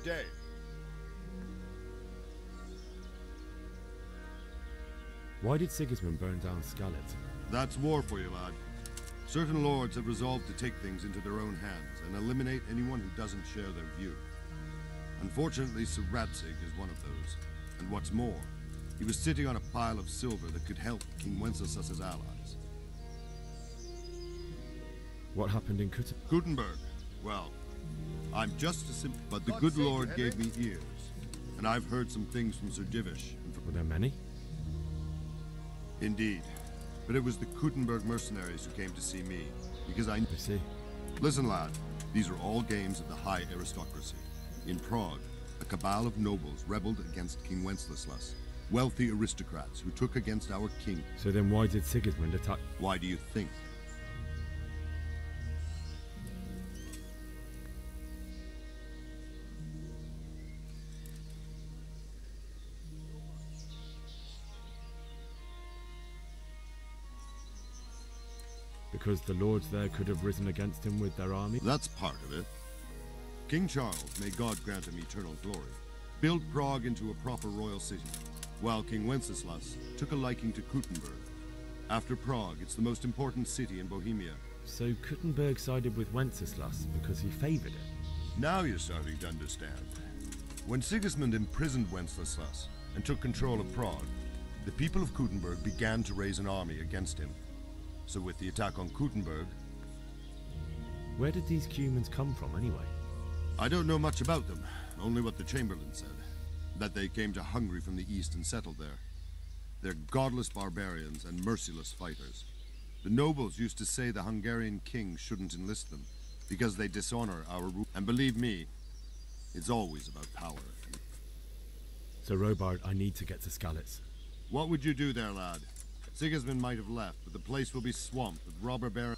Good day. Why did Sigismund burn down Skalitz? That's war for you, lad. Certain lords have resolved to take things into their own hands and eliminate anyone who doesn't share their view. Unfortunately, Sir Ratzig is one of those. And what's more, he was sitting on a pile of silver that could help King Wenceslas's allies. What happened in Gutenberg? Well, I'm just a simple... But the good Lord gave me ears, and I've heard some things from Sir Divish. Were there many? Indeed. But it was the Gutenberg mercenaries who came to see me, because I see. Listen, lad, these are all games of the high aristocracy. In Prague, a cabal of nobles rebelled against King Wenceslas, wealthy aristocrats who took against our king. So then why did Sigismund attack? Why do you think? Because the lords there could have risen against him with their army? That's part of it. King Charles, may God grant him eternal glory, built Prague into a proper royal city, while King Wenceslas took a liking to Gutenberg. After Prague, it's the most important city in Bohemia. So Gutenberg sided with Wenceslas because he favored it? Now you're starting to understand. When Sigismund imprisoned Wenceslas and took control of Prague, the people of Gutenberg began to raise an army against him. So with the attack on Gutenberg... Where did these Cumans come from anyway? I don't know much about them, only what the Chamberlain said. That they came to Hungary from the east and settled there. They're godless barbarians and merciless fighters. The nobles used to say the Hungarian king shouldn't enlist them, because they dishonor our rule. And believe me, it's always about power. So Robard, I need to get to Skalitz. What would you do there, lad? Sigismund might have left, but the place will be swamped with robber barons.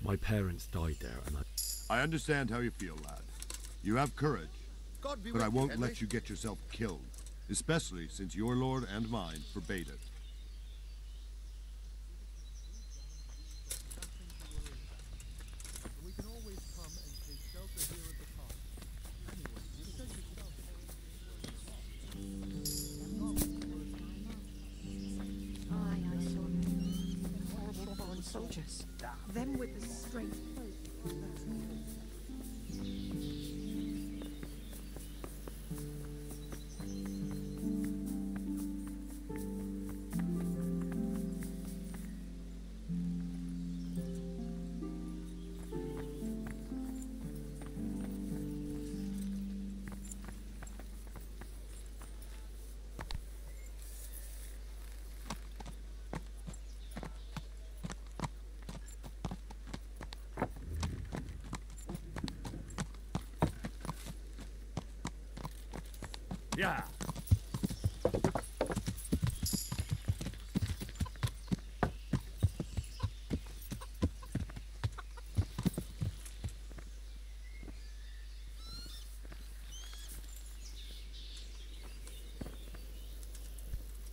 My parents died there, and I understand how you feel, lad. You have courage, but I won't let you get yourself killed, especially since your lord and mine forbade it. Soldiers, them with the strength. Yeah.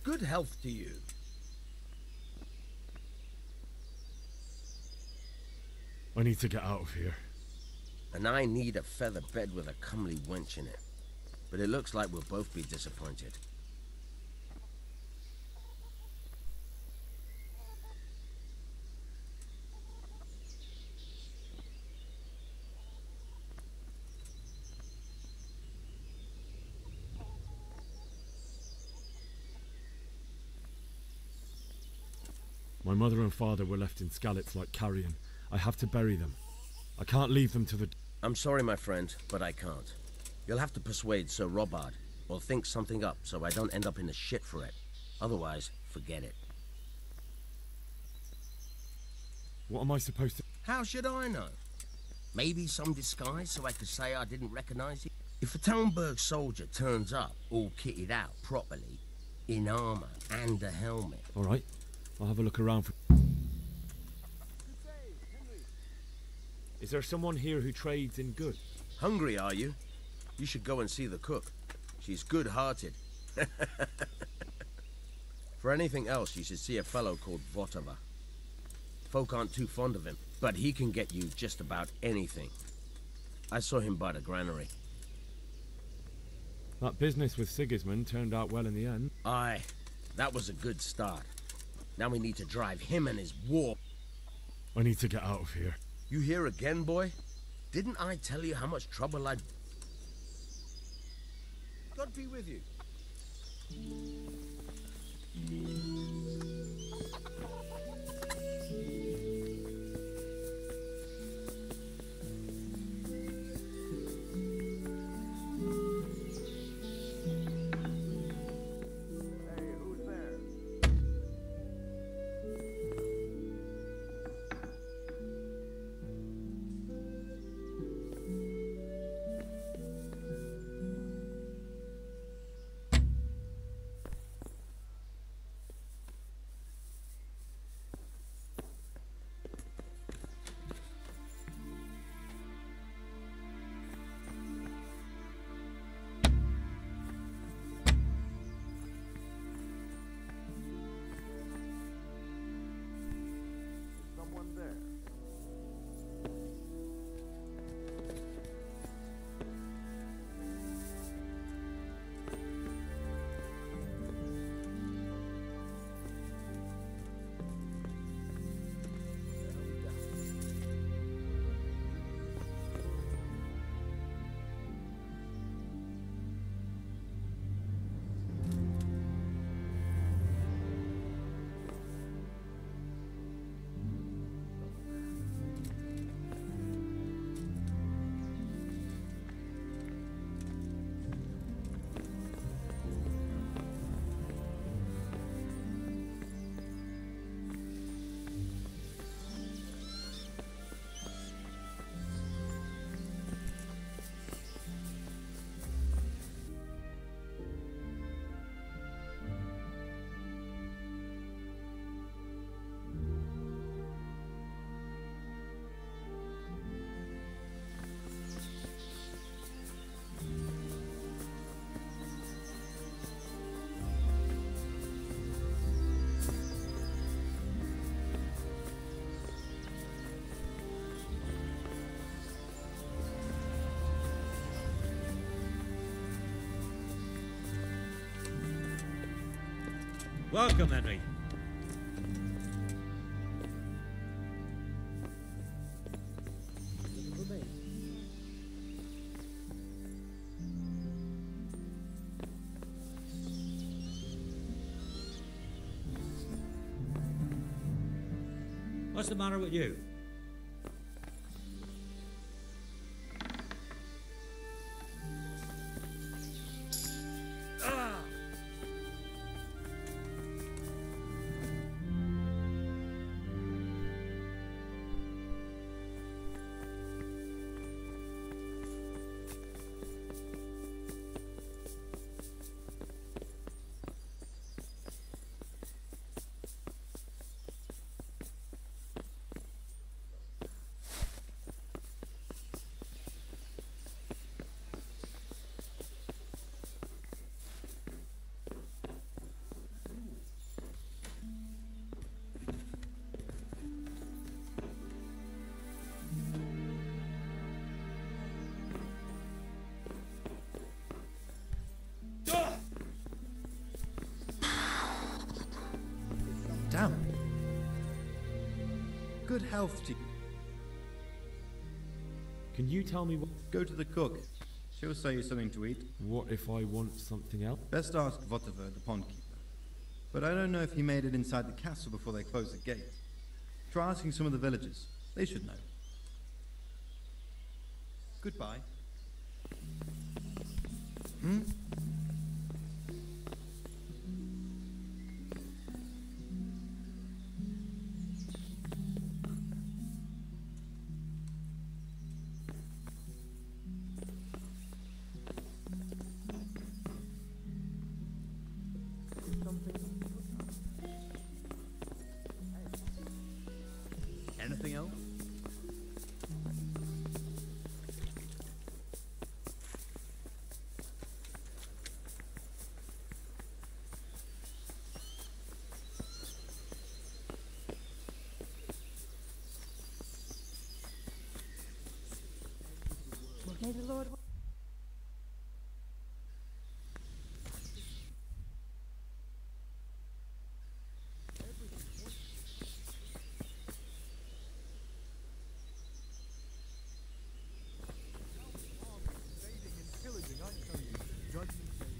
Good health to you. I need to get out of here. And I need a feather bed with a comely wench in it. But it looks like we'll both be disappointed. My mother and father were left in Skalitz like carrion. I have to bury them. I can't leave them to the... I'm sorry, my friend, but I can't. You'll have to persuade Sir Robard, or think something up so I don't end up in the shit for it. Otherwise, forget it. What am I supposed to... How should I know? Maybe some disguise so I could say I didn't recognize you? If a Talmberg soldier turns up, all kitted out properly, in armor and a helmet... All right, I'll have a look around for... Is there someone here who trades in goods? Hungry, are you? You should go and see the cook. She's good-hearted. For anything else, you should see a fellow called Votava. Folk aren't too fond of him, but he can get you just about anything. I saw him by the granary. That business with Sigismund turned out well in the end. Aye, that was a good start. Now we need to drive him and his war. I need to get out of here. You here again, boy? Didn't I tell you how much trouble I'd... God be with you. Welcome, Henry. What's the matter with you? Damn. Good health to you. Can you tell me what... Go to the cook. She'll sell you something to eat. What if I want something else? Best ask Votava, the pond keeper. But I don't know if he made it inside the castle before they closed the gate. Try asking some of the villagers. They should know. Goodbye. Hmm? Anything else? May the Lord.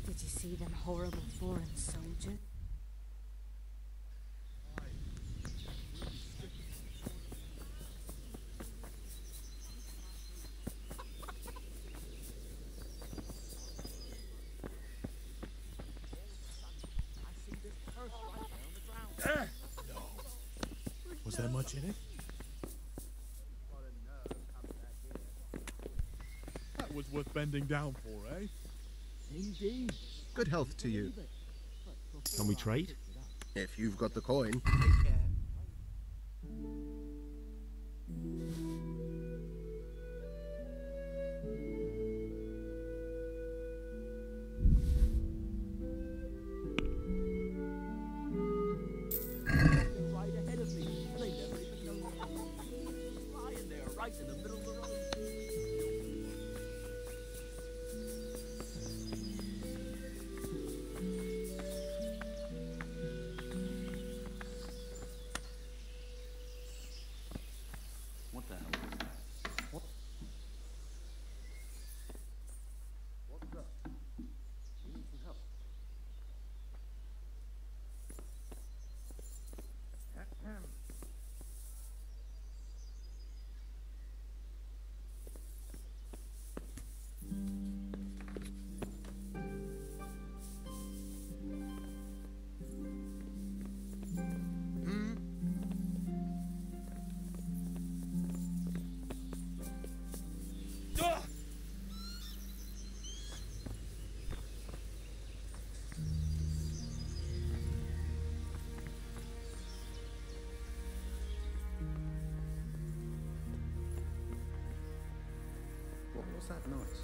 Did you see them horrible foreign soldiers? Was there much in it? That was worth bending down for, eh? Indeed. Good health to you. Can we trade? If you've got the coin. Take care. Right ahead of me. They never even know what I'm lying there, right in the middle of the road. What the hell was that? What? What's up? You need some help. What was that noise?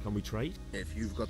Can we trade? If you've got...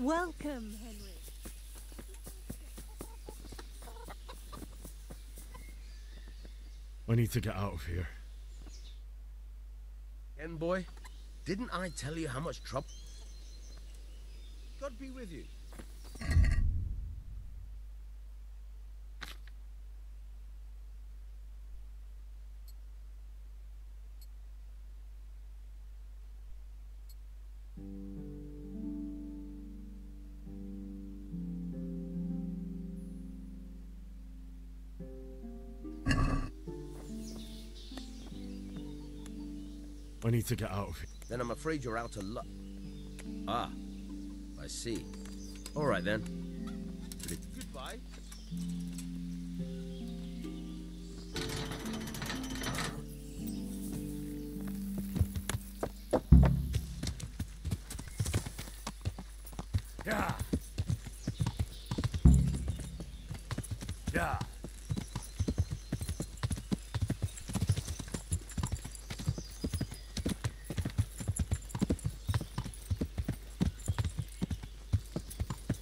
Welcome, Henry. I need to get out of here. Ken boy, didn't I tell you how much trouble? God be with you. I need to get out of here. Then I'm afraid you're out of luck. Ah, I see. All right then. Goodbye. Yeah. Yeah.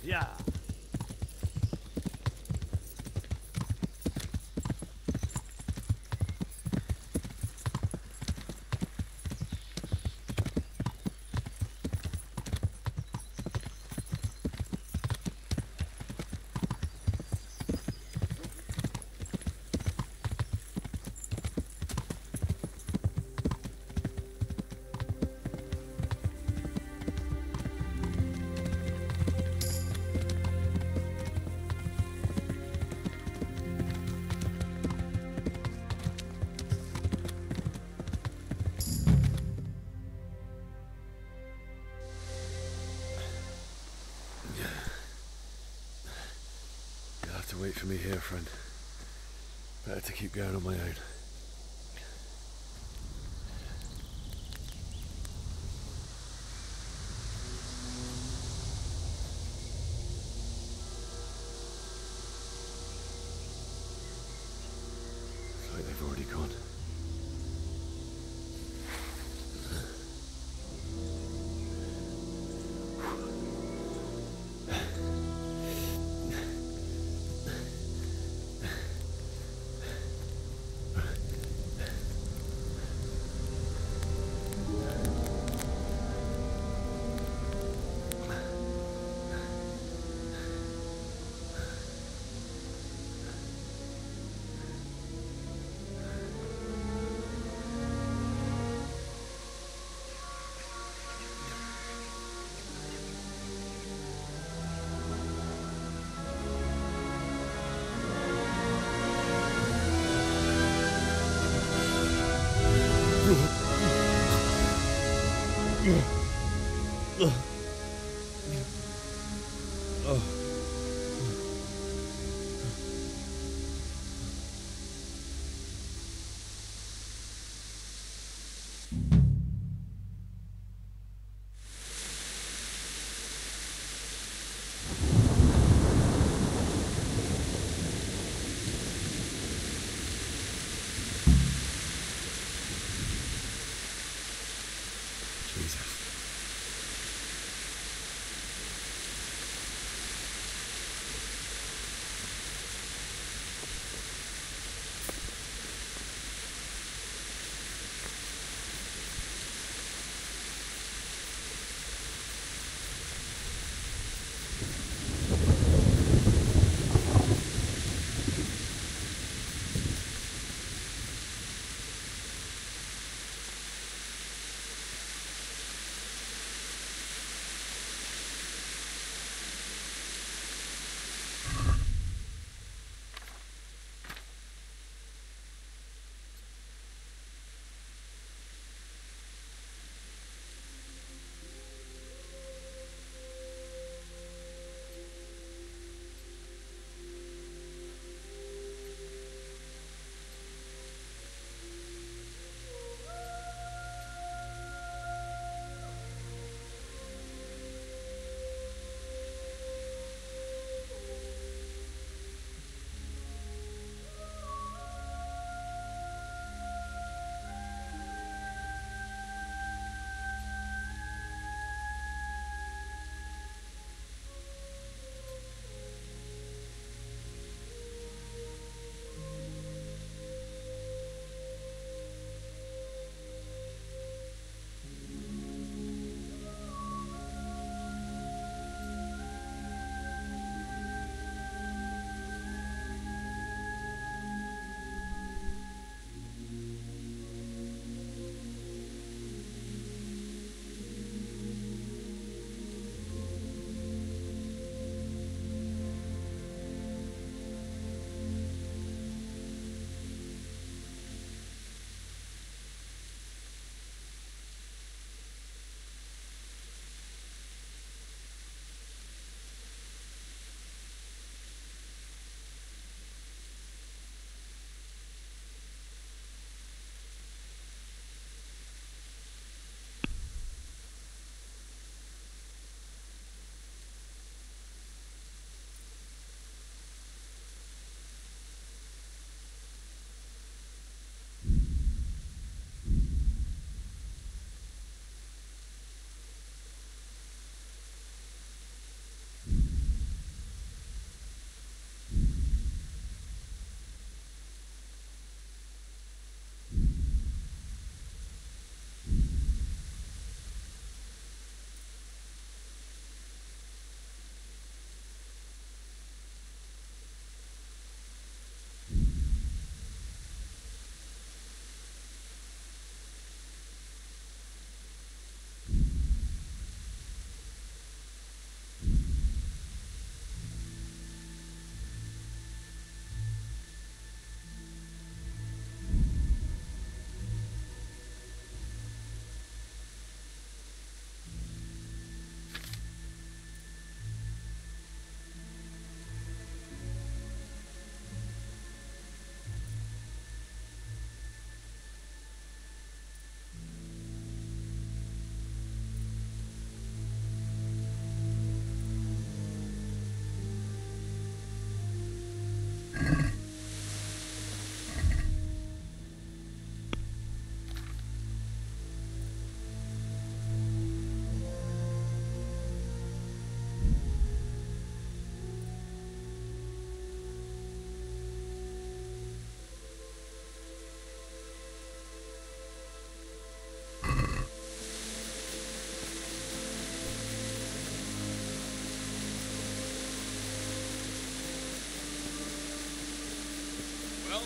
Yeah. You'll have to wait for me here, friend. Better to keep going on my own. Looks like they've already gone.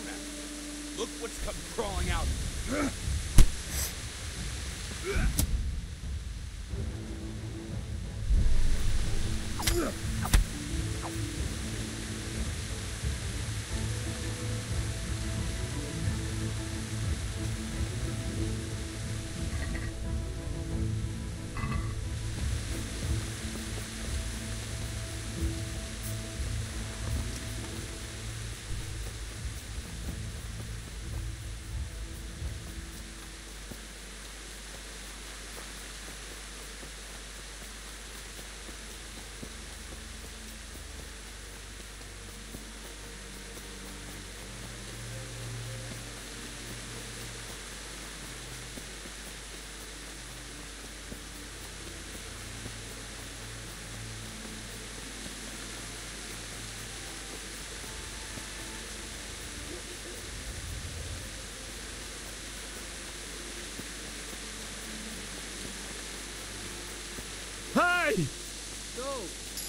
longer. Look what's come crawling out. Hey! No,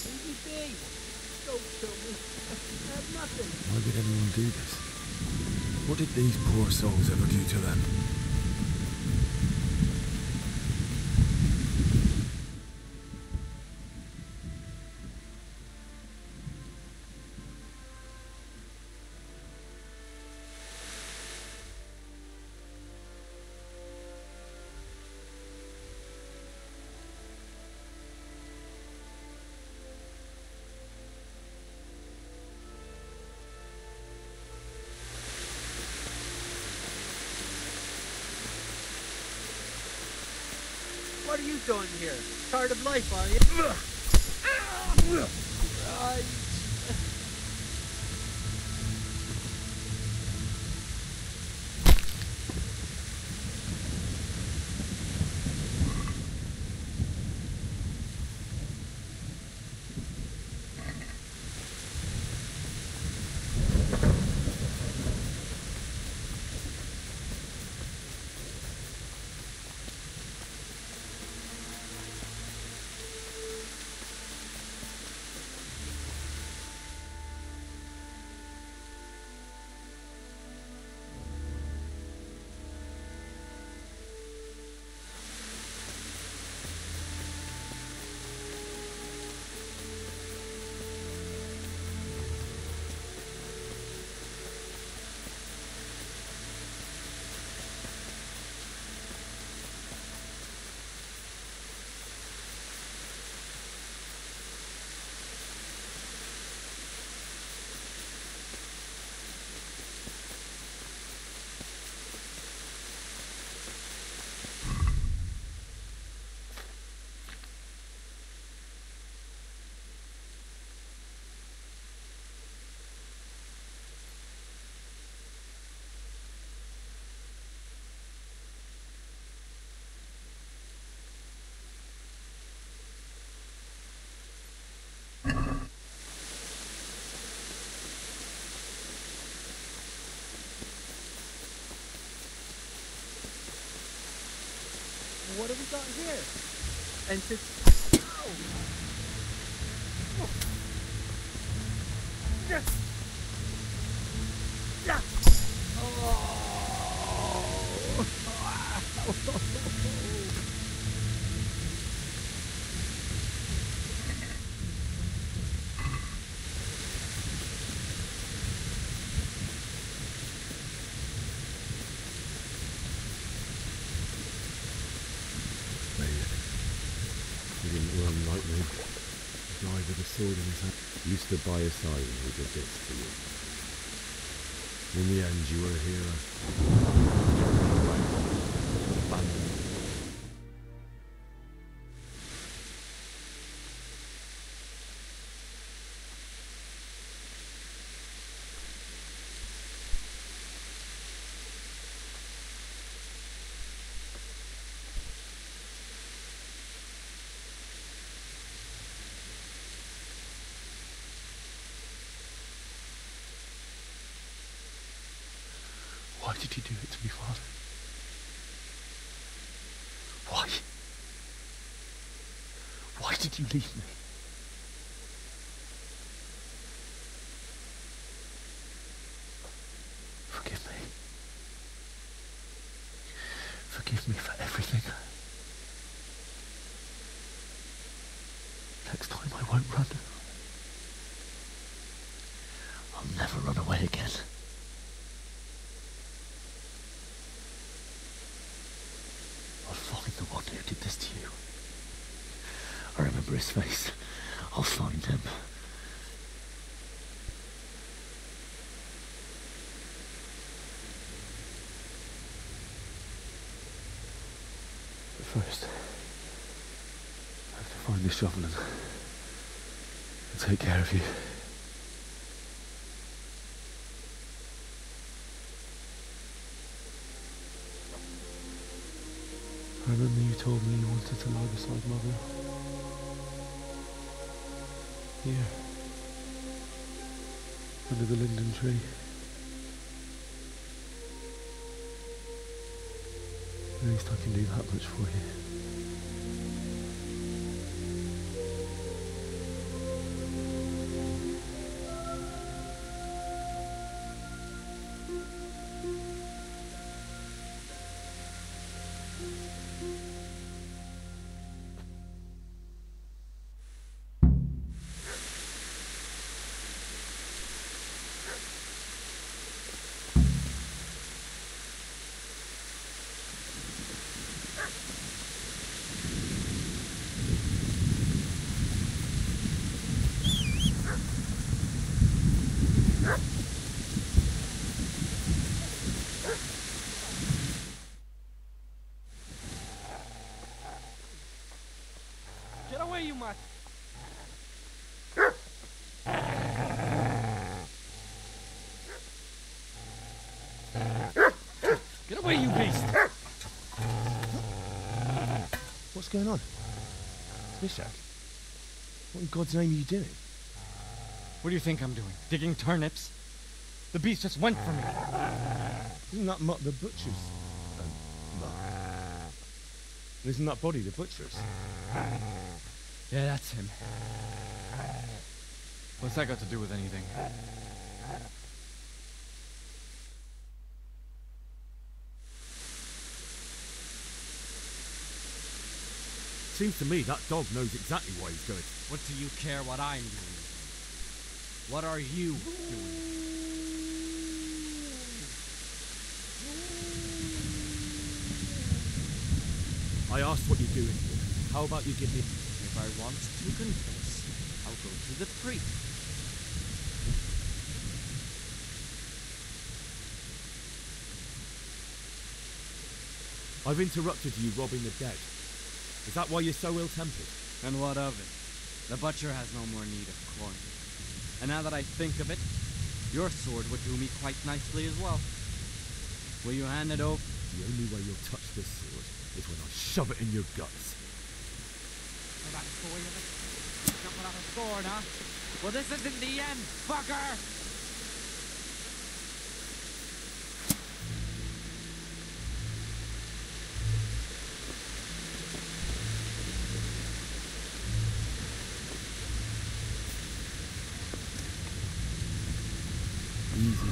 leave me be. Don't kill me. I have nothing. Why did anyone do this? What did these poor souls ever do to them? What are you doing here? Tired of life, are you? Right. What have we got here? Entered. Ow! Oh. Yes. Yeah. He didn't run like me. The guy with a sword in his hand used to by his side and he did this to you. In the end, you were a hero. Abandoned. Why did you do it to me, Father? Why? Why did you leave me? Next time I won't run. I'll never run away again. I'll find the one who did this to you. I remember his face. I'll find him. But first, I have to find this shovel and take care of you. I remember you told me you wanted to lie beside Mother. Here. Under the linden tree. At least I can do that much for you. Get away, you mutt! Get away, you beast! What's going on? Mishak? What in God's name are you doing? What do you think I'm doing? Digging turnips? The beast just went for me. Isn't that Mutt the butcher's? Mutt? Isn't that body the butcher's? Yeah, that's him. What's that got to do with anything? Seems to me that dog knows exactly why he's going. What do you care what I'm doing? What are you doing? I asked what you're doing. How about you give me... If I want to confess, I'll go to the priest. I've interrupted you robbing the dead. Is that why you're so ill-tempered? And what of it? The butcher has no more need of coin. And now that I think of it, your sword would do me quite nicely as well. Will you hand it over? The only way you'll touch this sword is when I shove it in your guts. So that's the way of it. Not without a sword, huh? Well, this isn't the end, fucker! Easy.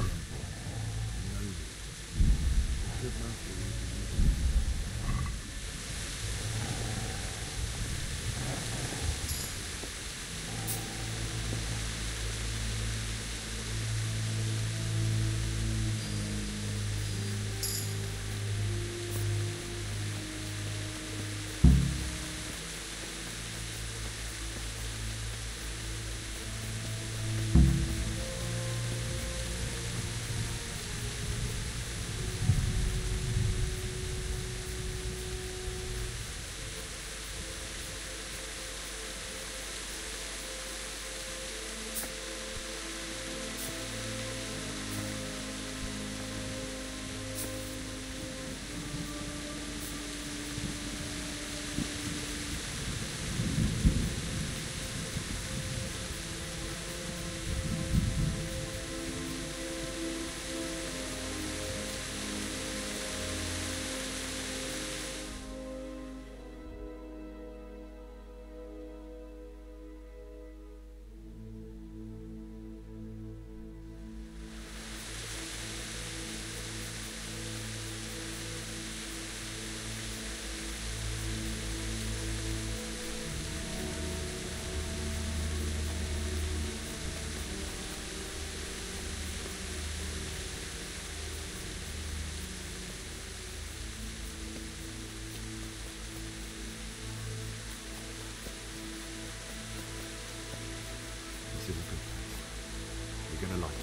This is a good place. You're gonna like it.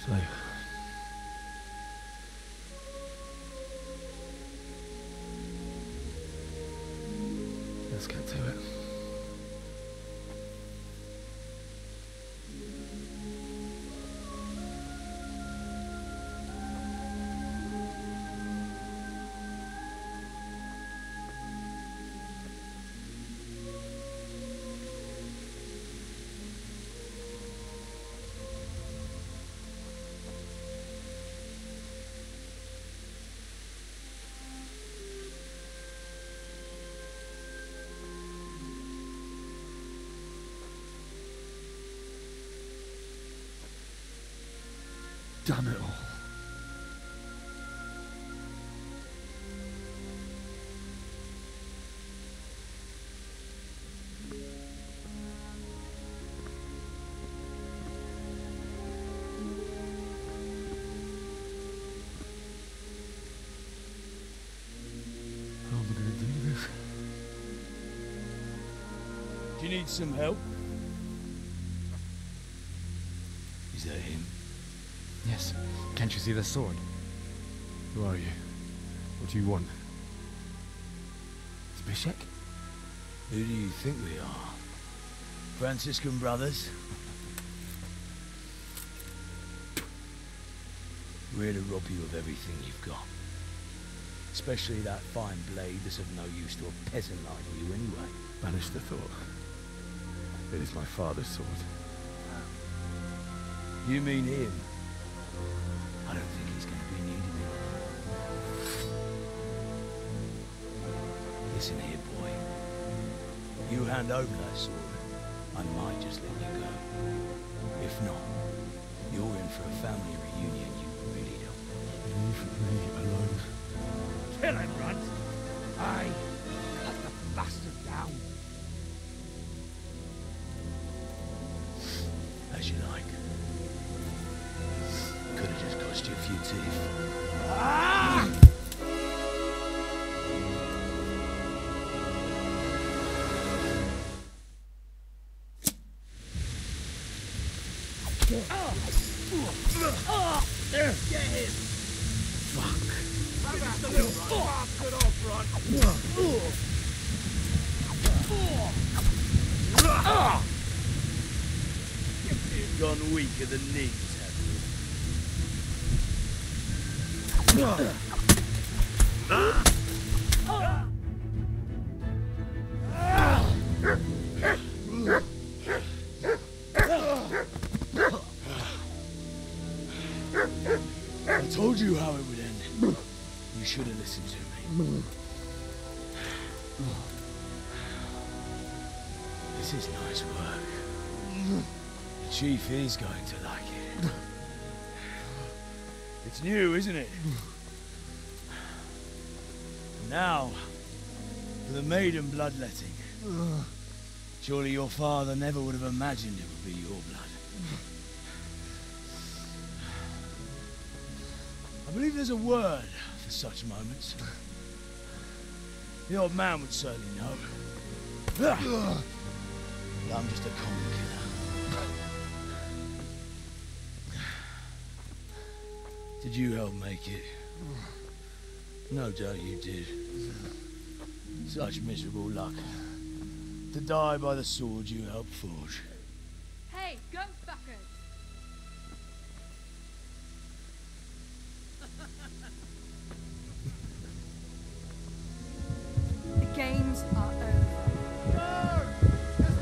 So, let's get to it. Damn it all. How am I going to do this? Do you need some help? Is that him? Yes. Can't you see the sword? Who are you? What do you want? Zbyszek? Who do you think we are? Franciscan brothers? We're here to rob you of everything you've got. Especially that fine blade that's of no use to a peasant like you anyway. Banish the thought. It is my father's sword. You mean him? I don't think he's going to be needing it. Listen here, boy. You hand over that sword, I might just let you go. If not, you're in for a family reunion you really don't want. Leave me alone. Kill him, Runt! Aye. Cut the bastard down. As you like. Could have just cost you a few teeth. Ah! Get him! Fuck. Finish the little bastard off, Runt! You've gone weaker than knees, have I told you how it would end. You should have listened to me. This is nice work. The chief is going to like it. It's new, isn't it? Now, for the maiden bloodletting. Surely your father never would have imagined it would be your blood. I believe there's a word for such moments. The old man would certainly know. But I'm just a common killer. Did you help make it? No doubt you did. Such miserable luck. To die by the sword you helped forge. Hey, go fuckers! The games are over. Guard! Just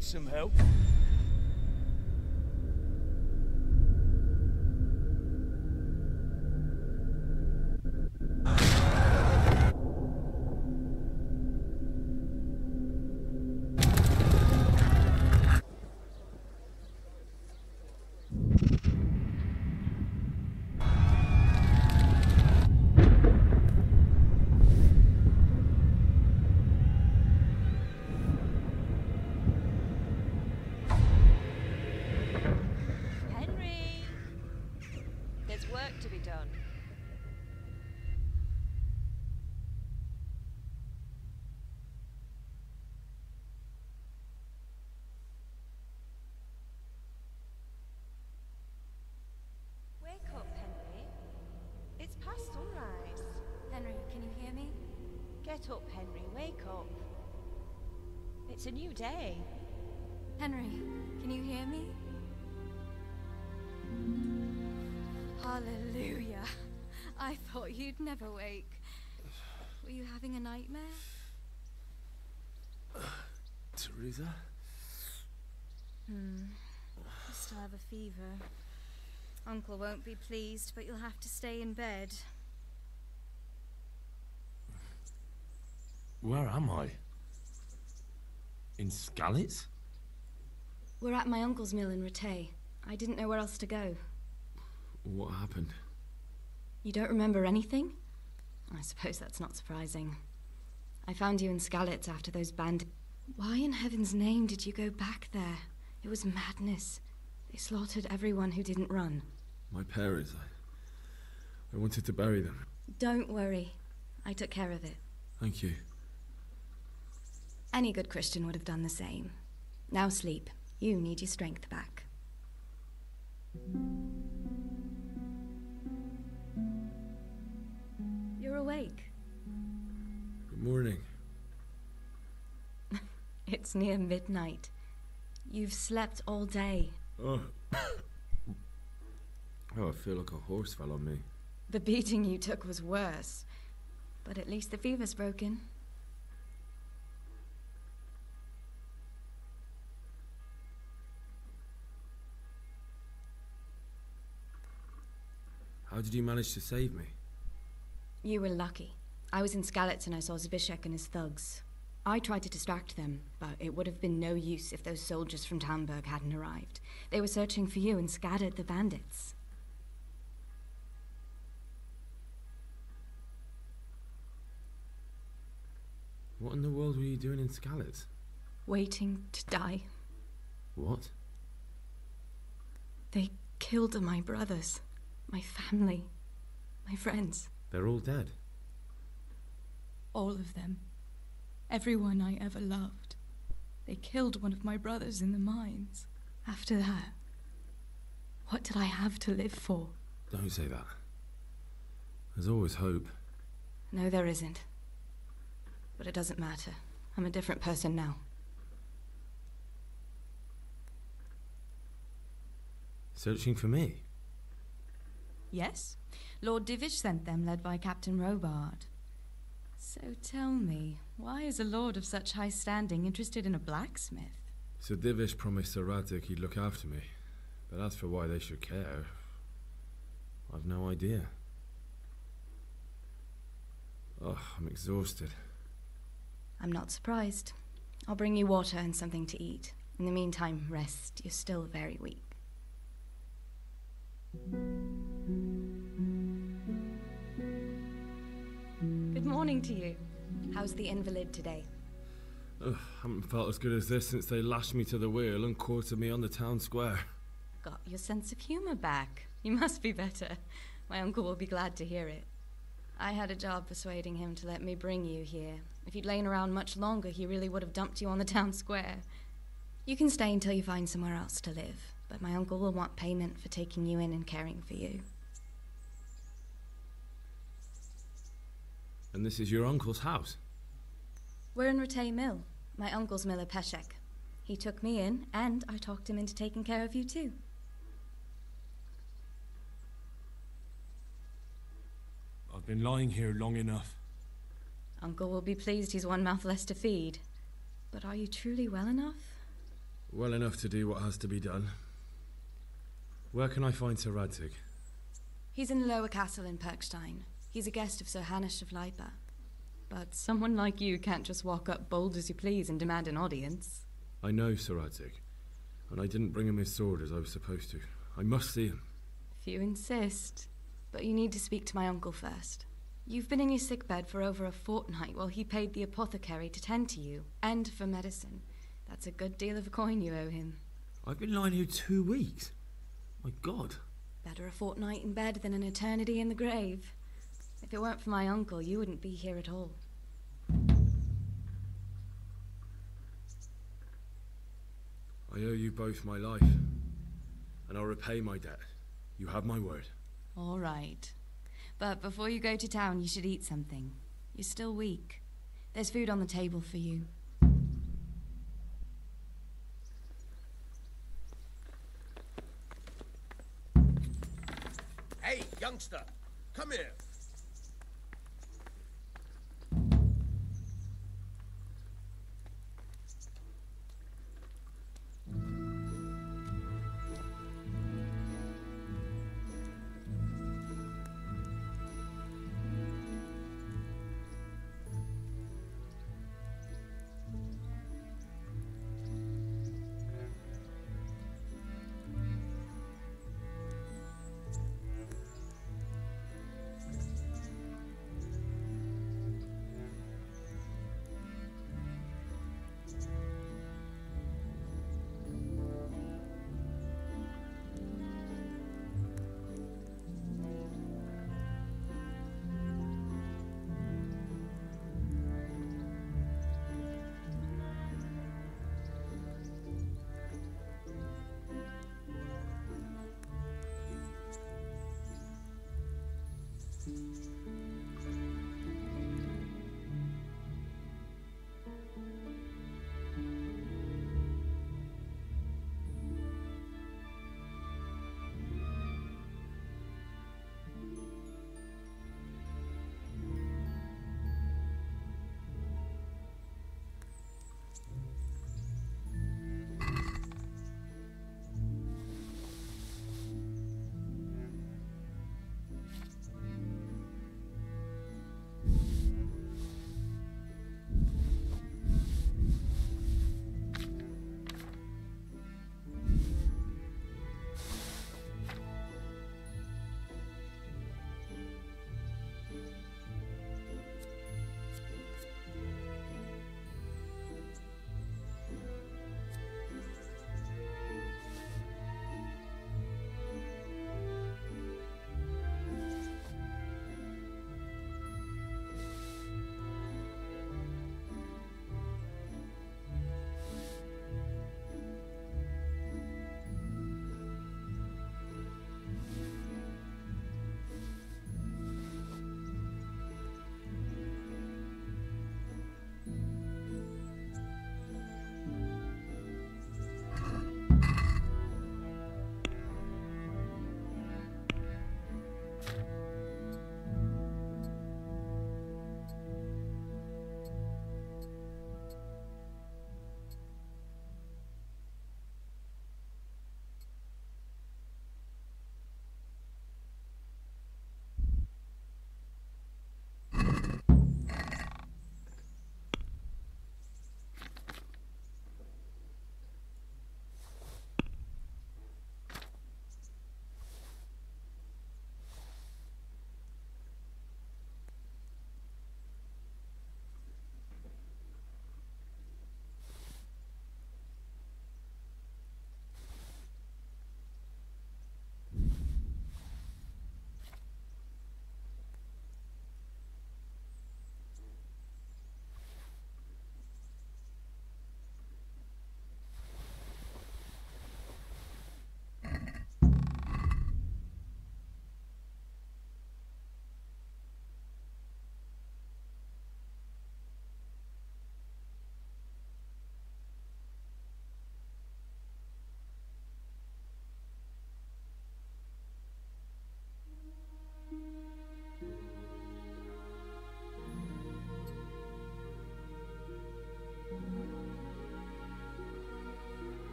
need some help. Henry! There's work to be done. Wake up, Henry. It's past sunrise. Henry, can you hear me? Get up, Henry. Wake up. It's a new day. Henry, can you hear me? Hallelujah. I thought you'd never wake. Were you having a nightmare? Teresa? You still have a fever. Uncle won't be pleased, but you'll have to stay in bed. Where am I? In Skalitz? We're at my uncle's mill in Rattay. I didn't know where else to go. What happened? You don't remember anything? I suppose that's not surprising. I found you in Skalitz after those bandits. Why in heaven's name did you go back there? It was madness. They slaughtered everyone who didn't run. My parents. I wanted to bury them. Don't worry. I took care of it. Thank you. Any good Christian would have done the same. Now sleep. You need your strength back. You're awake. Good morning. It's near midnight. You've slept all day. Oh. Oh, I feel like a horse fell on me. The beating you took was worse. But at least the fever's broken. How did you manage to save me? You were lucky. I was in Skalitz and I saw Zbyszek and his thugs. I tried to distract them, but it would have been no use if those soldiers from Talmberg hadn't arrived. They were searching for you and scattered the bandits. What in the world were you doing in Skalitz? Waiting to die. What? They killed my brothers, my family, my friends. They're all dead. All of them. Everyone I ever loved. They killed one of my brothers in the mines. After that, what did I have to live for? Don't say that. There's always hope. No, there isn't. But it doesn't matter. I'm a different person now. Searching for me? Yes. Lord Divish sent them, led by Captain Robard. So tell me, why is a lord of such high standing interested in a blacksmith? Sir Divish promised Sir Radek he'd look after me. But as for why they should care, I've no idea. Oh, I'm exhausted. I'm not surprised. I'll bring you water and something to eat. In the meantime, rest. You're still very weak. Good morning to you. How's the invalid today? Ugh, haven't felt as good as this since they lashed me to the wheel and quartered me on the town square. Got your sense of humor back. You must be better. My uncle will be glad to hear it. I had a job persuading him to let me bring you here. If you'd lain around much longer, he really would have dumped you on the town square. You can stay until you find somewhere else to live, but my uncle will want payment for taking you in and caring for you. And this is your uncle's house? We're in Rattay Mill. My uncle's miller Peshek. He took me in, and I talked him into taking care of you too. I've been lying here long enough. Uncle will be pleased he's one mouth less to feed. But are you truly well enough? Well enough to do what has to be done. Where can I find Sir Radzig? He's in the lower castle in Perkstein. He's a guest of Sir Hanush of Leipa. But someone like you can't just walk up bold as you please and demand an audience. I know Sir Radzig, and I didn't bring him his sword as I was supposed to. I must see him. If you insist. But you need to speak to my uncle first. You've been in your sickbed for over a fortnight while he paid the apothecary to tend to you, and for medicine. That's a good deal of a coin you owe him. I've been lying here 2 weeks. My God. Better a fortnight in bed than an eternity in the grave. If it weren't for my uncle, you wouldn't be here at all. I owe you both my life, and I'll repay my debt. You have my word. All right. But before you go to town, you should eat something. You're still weak. There's food on the table for you. Hey, youngster, come here.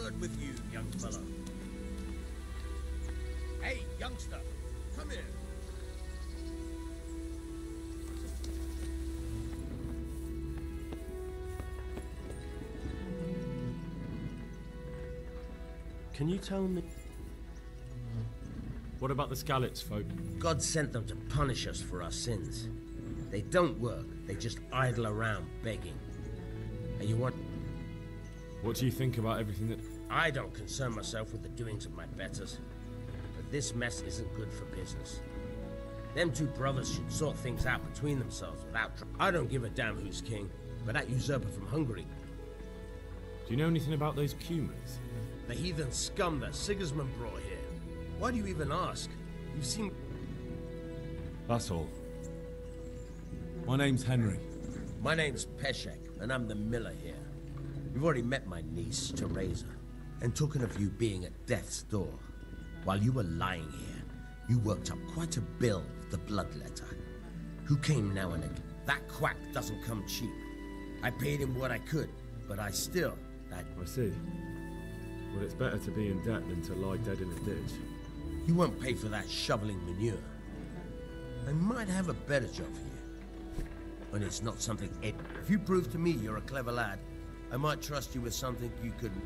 word with you, young fellow. Hey, youngster, come here. Can you tell me... What about the Skalitz folk? God sent them to punish us for our sins. They don't work, they just idle around begging. And you want... What do you think about everything that... I don't concern myself with the doings of my betters. But this mess isn't good for business. Them two brothers should sort things out between themselves without... I don't give a damn who's king, but that usurper from Hungary. Do you know anything about those Cumans? The heathen scum that Sigismund brought here. Why do you even ask? You've seen... That's all. My name's Henry. My name's Peshek, and I'm the miller here. You've already met my niece, Teresa, and talking of you being at death's door. While you were lying here, you worked up quite a bill with the bloodletter. Who came now and again? That quack doesn't come cheap. I paid him what I could, but I still... I see. Well, it's better to be in debt than to lie dead in a ditch. You won't pay for that shoveling manure. I might have a better job for you. And it's not something... If you prove to me you're a clever lad, I might trust you with something you couldn't...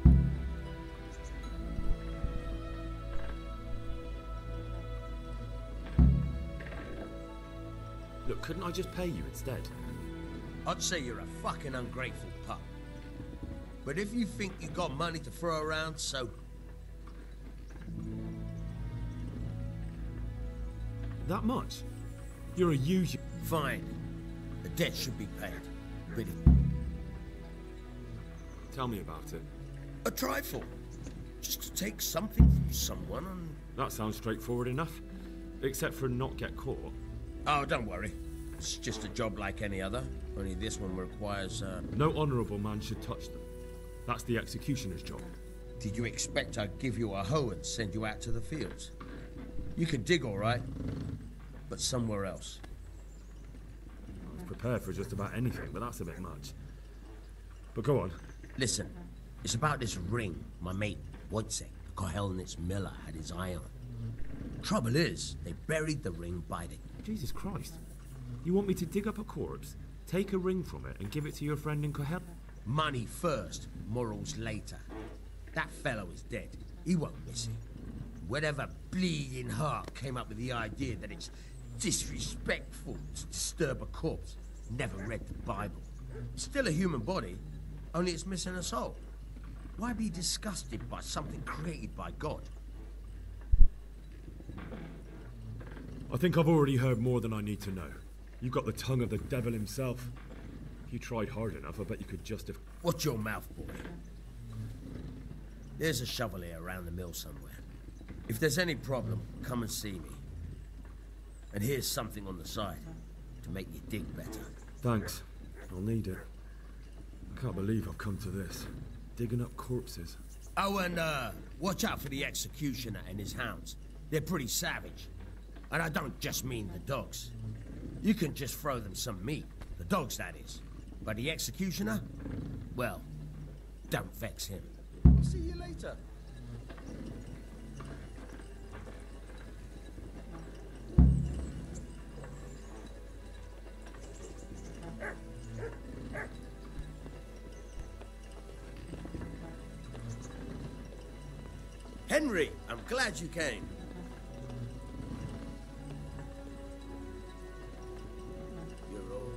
Look, couldn't I just pay you instead? I'd say you're a fucking ungrateful pup. But if you think you got money to throw around, so... That much? You're a usual... Fine. The debt should be paid. But Tell me about it. a trifle. Just to take something from someone and... That sounds straightforward enough. Except for not get caught. Oh, don't worry. It's just a job like any other. Only this one requires, No honourable man should touch them. That's the executioner's job. Did you expect I'd give you a hoe and send you out to the fields? You can dig all right, but somewhere else. I was prepared for just about anything, but that's a bit much. But go on. Listen, it's about this ring my mate, Wojciech, the Kohelnitz miller, had his eye on. Trouble is, they buried the ring by the... Jesus Christ. You want me to dig up a corpse, take a ring from it, and give it to your friend in Kohel? Money first, morals later. That fellow is dead. He won't miss it. Whatever bleeding heart came up with the idea that it's disrespectful to disturb a corpse never read the Bible. It's still a human body, only it's missing a soul. Why be disgusted by something created by God? I think I've already heard more than I need to know. You've got the tongue of the devil himself. If you tried hard enough, I bet you could justify... Watch your mouth, boy. There's a shovel here around the mill somewhere. If there's any problem, come and see me. And here's something on the side to make you dig better. Thanks. I'll need it. I can't believe I've come to this. Digging up corpses. Oh, and watch out for the executioner and his hounds. They're pretty savage. And I don't just mean the dogs. You can just throw them some meat. The dogs, that is. But the executioner? Well, don't vex him. I'll see you later. Henry, I'm glad you came. You're old.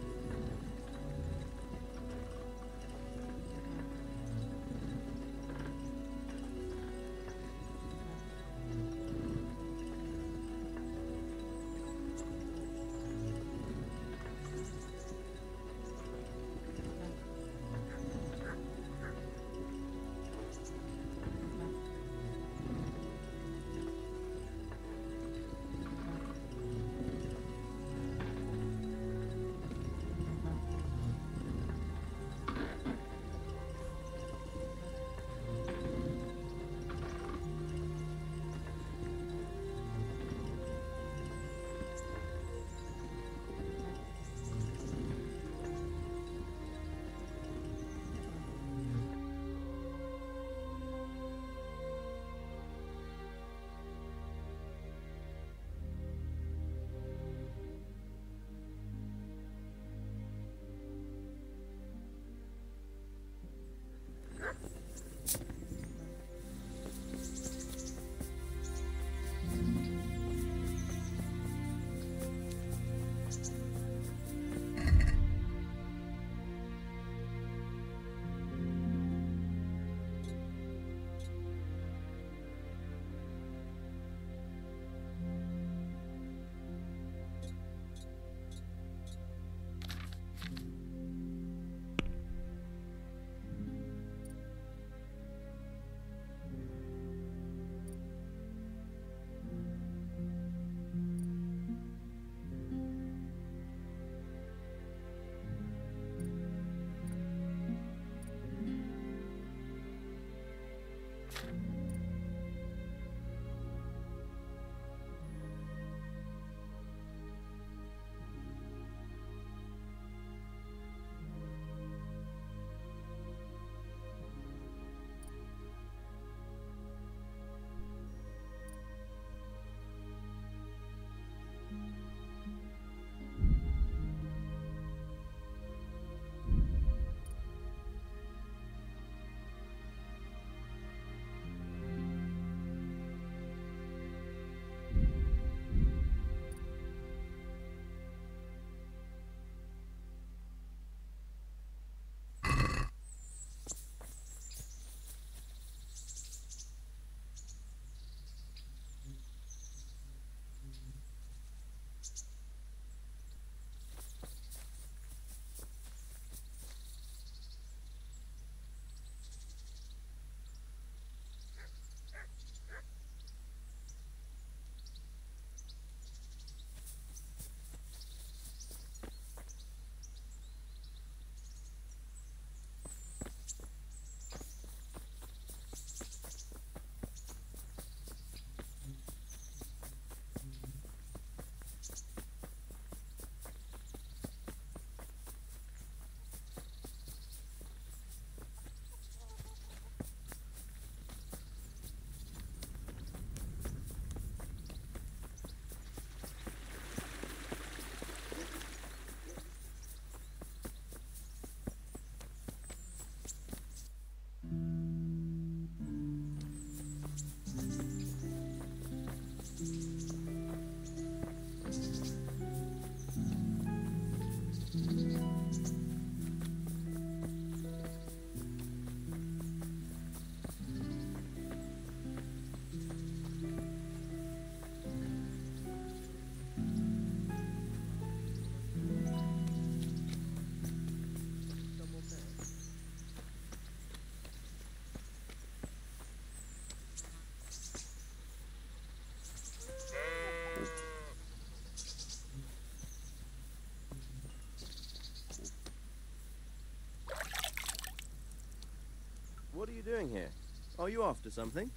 What are you doing here? Are you after something?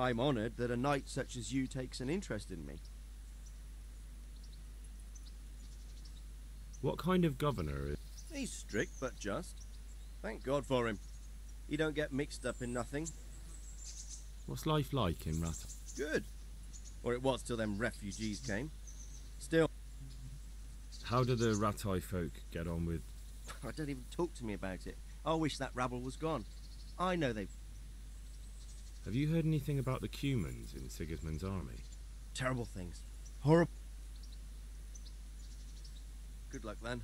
I'm honored that a knight such as you takes an interest in me. What kind of governor is... He's strict but just. Thank God for him. He don't get mixed up in nothing. What's life like in Rat? Good. Or it was till them refugees came. Still... How do the Ratai folk get on with... Don't even talk to me about it. I wish that rabble was gone. I know they've... Have you heard anything about the Cumans in Sigismund's army? Terrible things. Horrible. Good luck, then.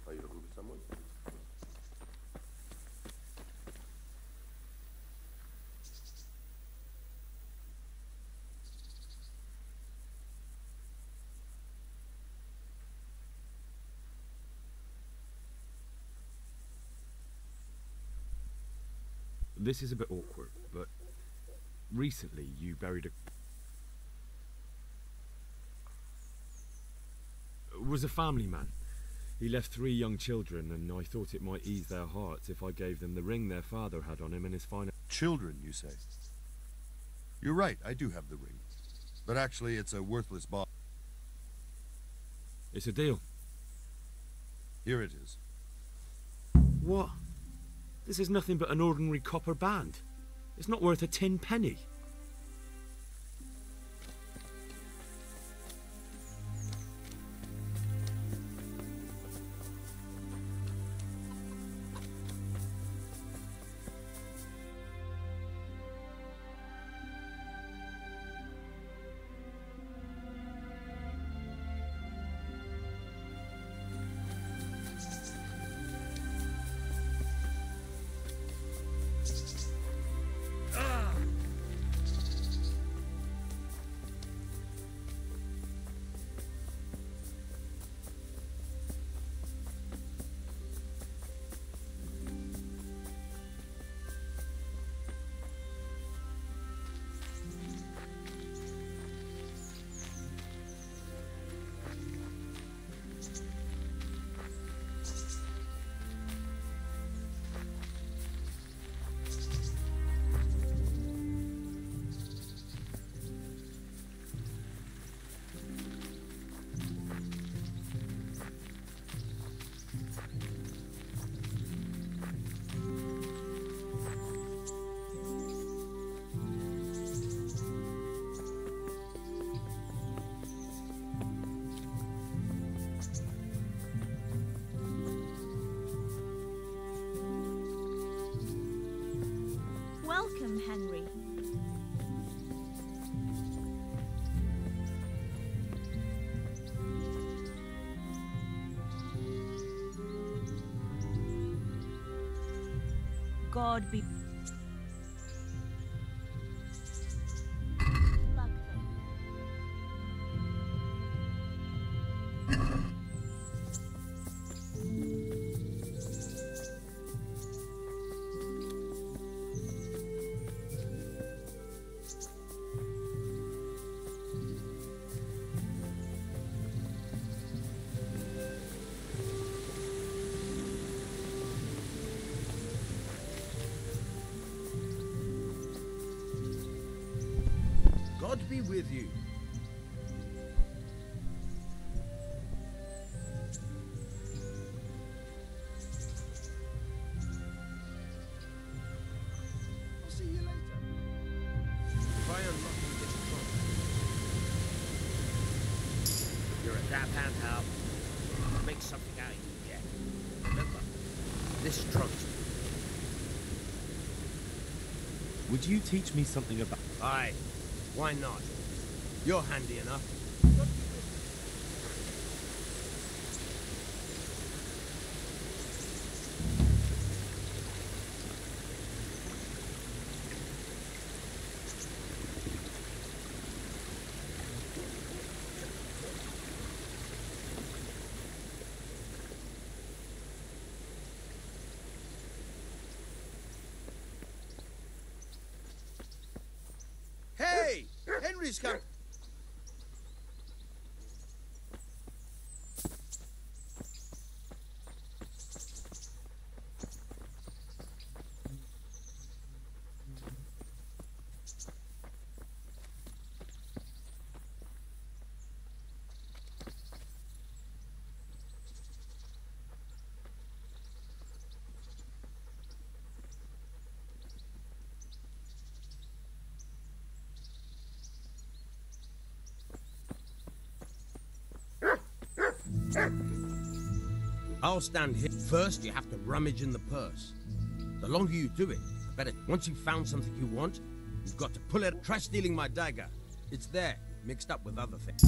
Are you looking for someone? This is a bit awkward, but recently you buried a... was a family man. He left 3 young children, and I thought it might ease their hearts if I gave them the ring their father had on him and his final... Children, you say? You're right, I do have the ring. But actually, it's a worthless box. It's a deal. Here it is. What? This is nothing but an ordinary copper band. It's not worth a 10 penny. Welcome, Henry. God be... God be with you. I'll see you later. If I unlock this trunk, you're a dab hand, Hal. I'll make something out of you yet. Remember, this trunk's... Would you teach me something about... Aye, why not? You're handy enough. Hey! Henry's come. I'll stand here. First, you have to rummage in the purse. The longer you do it, the better. Once you've found something you want, you've got to pull it. Try stealing my dagger. It's there, mixed up with other things.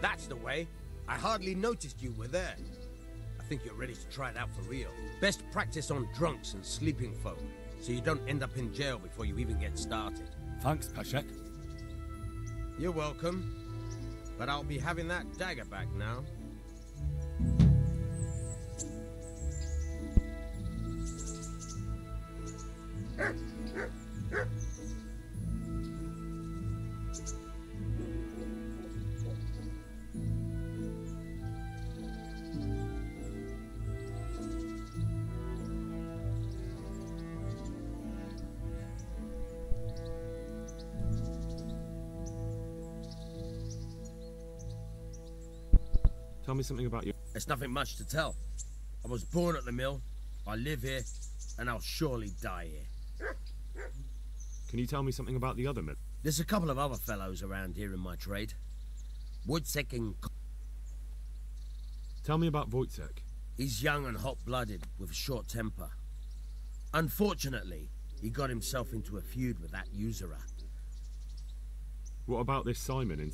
That's the way. I hardly noticed you were there. I think you're ready to try it out for real. Best practice on drunks and sleeping folk, so you don't end up in jail before you even get started. Thanks, Peshek. You're welcome. But I'll be having that dagger back now. Tell me something about you. There's nothing much to tell. I was born at the mill, I live here, and I'll surely die here. Can you tell me something about the other mill? There's a couple of other fellows around here in my trade. Wojciech and... Tell me about Wojciech. He's young and hot-blooded, with a short temper. Unfortunately, he got himself into a feud with that usurer. What about this Simon in...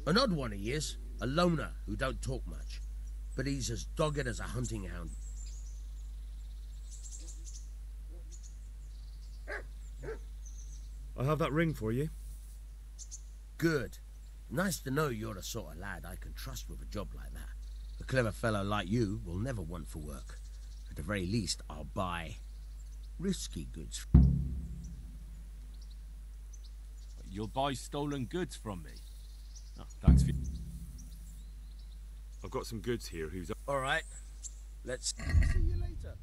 An odd one he is. A loner who don't talk much. But he's as dogged as a hunting hound. I have that ring for you. Good. Nice to know you're the sort of lad I can trust with a job like that. A clever fellow like you will never want for work. At the very least, I'll buy risky goods. You'll buy stolen goods from me? Oh, thanks for... got some goods here who's... All right. Let's see you later.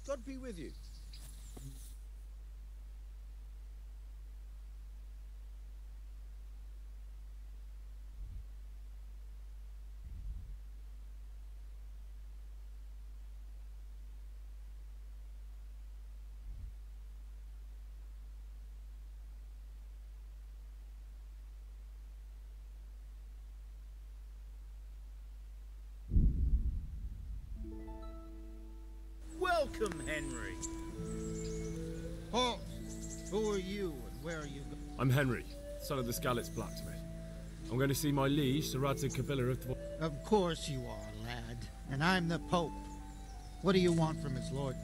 God be with you. Welcome, Henry. Halt! Who are you and where are you going? I'm Henry, son of the Skalitz blacksmith. I'm going to see my liege, Sir Radzig Kabiller of Dvor... Of course you are, lad. And I'm the Pope. What do you want from his lord?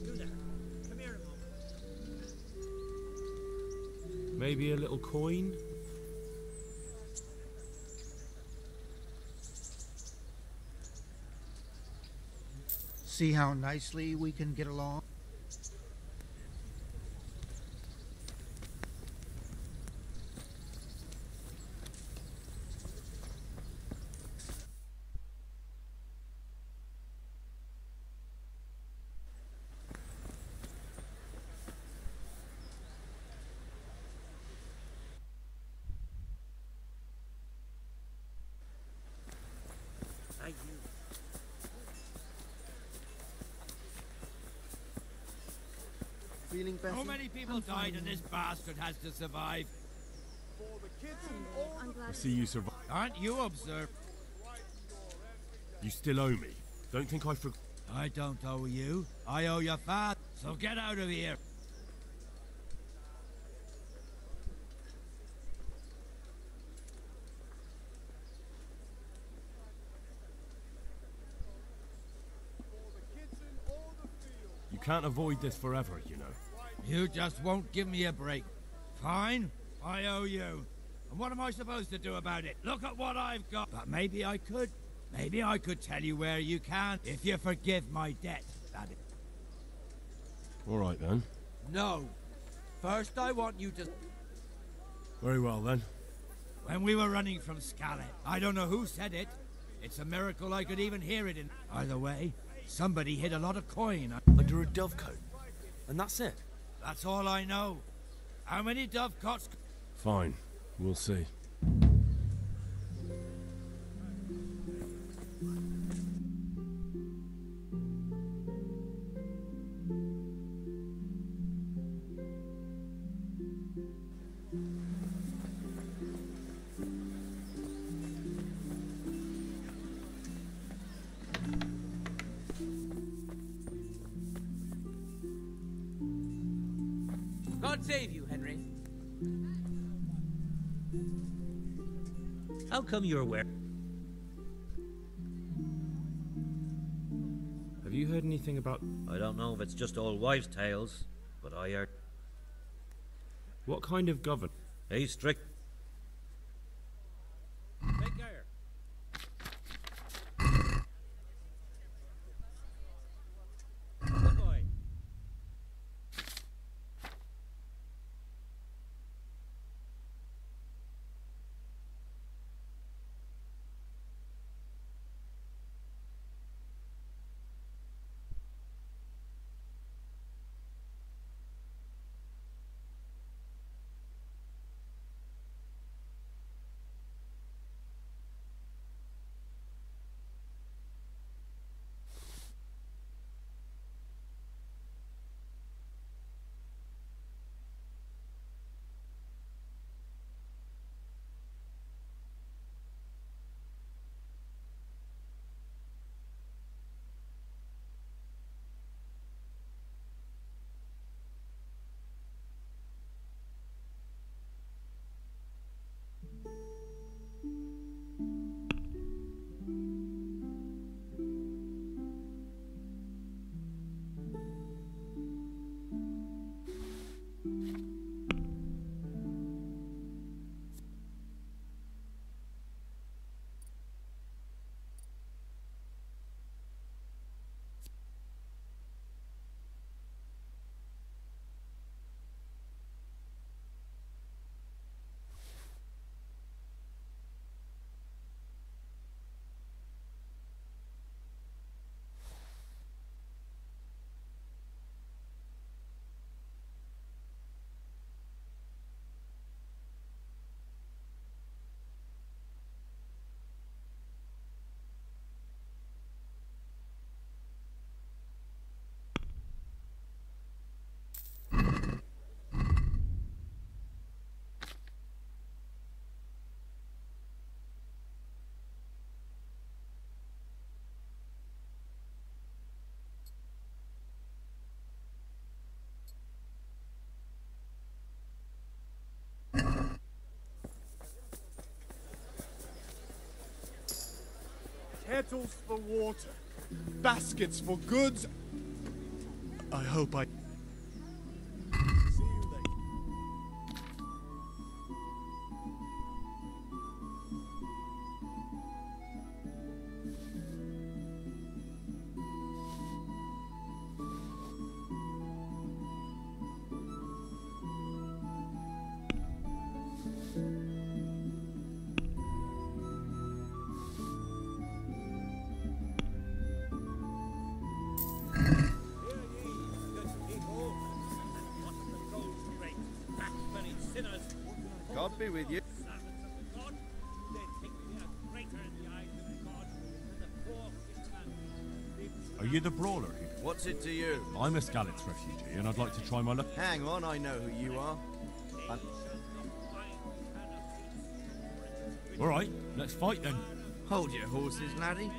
Come here a moment. Maybe a little coin? See how nicely we can get along? Feeling better? How many people died and this bastard has to survive? I see you survived. Aren't you observed? You still owe me. Don't think I forgot. I don't owe you. I owe your father. So get out of here. You can't avoid this forever, you know. You just won't give me a break. Fine, I owe you. And what am I supposed to do about it? Look at what I've got. But maybe I could. Maybe I could tell you where you can, if you forgive my debt, that is. All right, then. No. First, I want you to... Very well, then. When we were running from Scarlet, I don't know who said it. It's a miracle I could even hear it in... Either way, somebody hid a lot of coin under a dovecote. And that's it? That's all I know. How many dovecots... Fine. We'll see. God save you, Henry. How come you're where? Have you heard anything about... I don't know if it's just old wives' tales, but I heard... What kind of governor? He's strict. Take care. Good boy. Kettles for water, baskets for goods. I hope I... See you later. God be with you. Are you the brawler here? What's it to you? I'm a Skalitz refugee, and I'd like to try my luck. Hang on, I know who you are. All right, let's fight then. Hold your horses, laddie.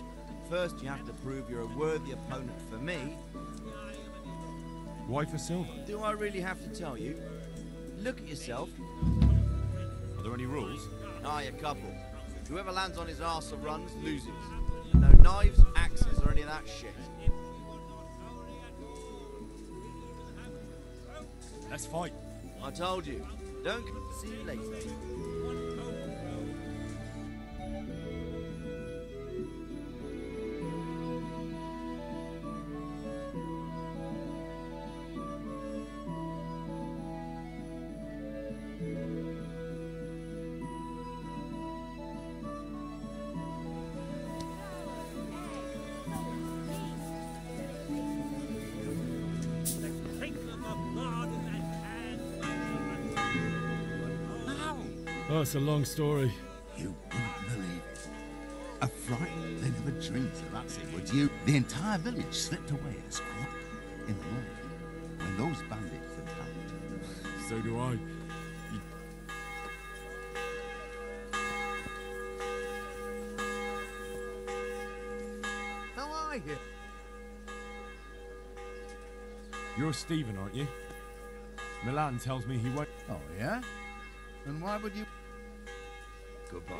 First, you have to prove you're a worthy opponent for me. Why for silver? Do I really have to tell you? Look at yourself. Are there any rules? Aye, a couple. Whoever lands on his arse or runs, loses. No knives, axes, or any of that shit. Let's fight. I told you. Don't... See you later. Oh, it's a long story. You wouldn't believe it. A fright they never dreamed of that thing, would you? The entire village slipped away as quiet in the morning when those bandits attacked. So do I. How are you? You're Stephen, aren't you? Milan tells me he won't. Oh, yeah? And why would you... Goodbye.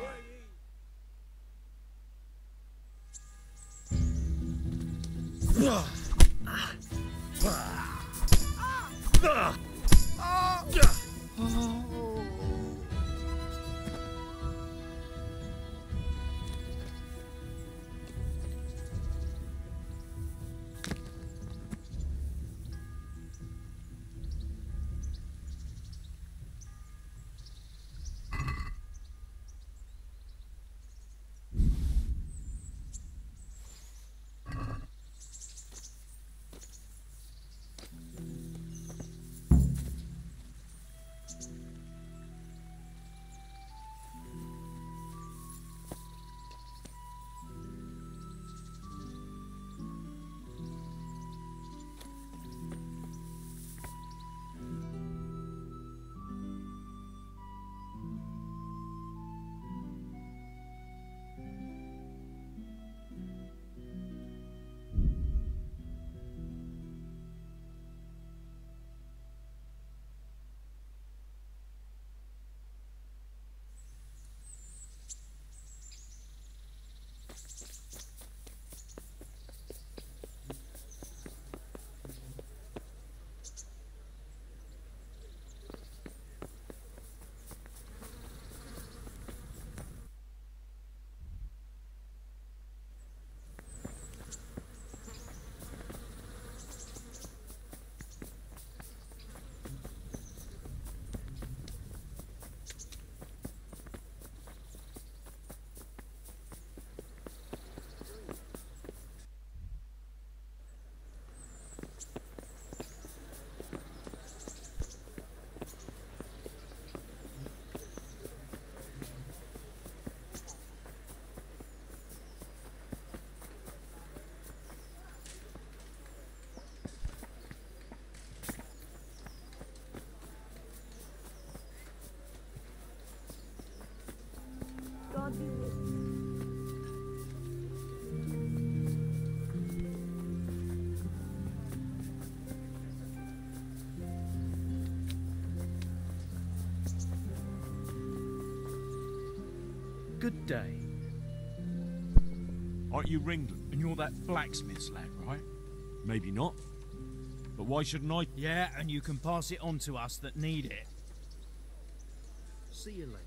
God be with you. Good day. Aren't you Ringland? And you're that blacksmith's lad, right? Maybe not. But why shouldn't I? Yeah, and you can pass it on to us that need it. See you later.